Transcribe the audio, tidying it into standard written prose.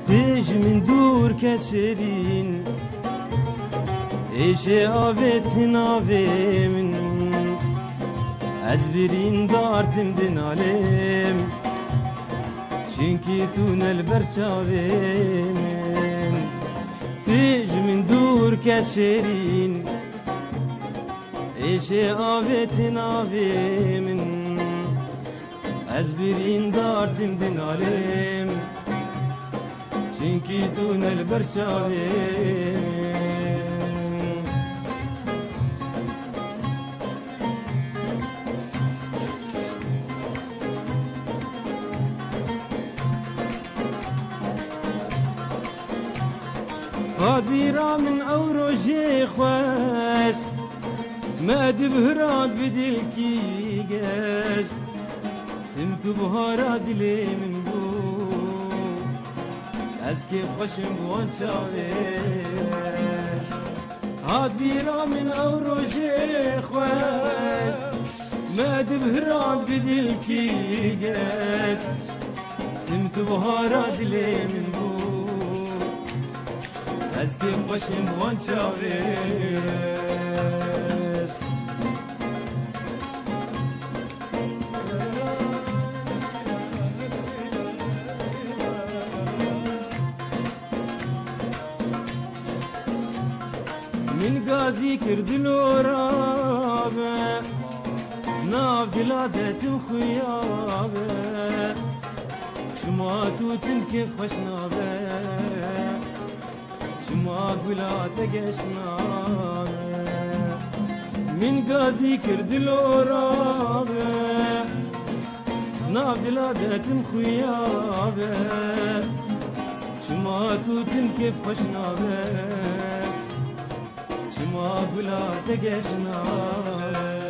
Dejmin dur keçerin Eşe avetin avemin Ez birin dartimdin alem Çünkü tünel berçavemin Dejmin dur keçerin Eşe avetin avemin Ez birin dartimdin alem Çünkü tünel berçavemin غاديرا من أوروجي خواش ما دبهرات بدلكي جاش تمتو بهارات لي من بو أسكي خشم وان شاويش غاديرا من أوروجي خواش ما دبهرات بدلكي جاش تمتو بهارات لي من بو Eski başım van çaver Min gazi kirdin orabe Nav diladetim xuyabe Şuma tutin ki xoşnabe ما قلات قشنا من قازي كرد الورابة ناف دلادة مخيابة شما توتن كيف خشنابة شما قلات قشنا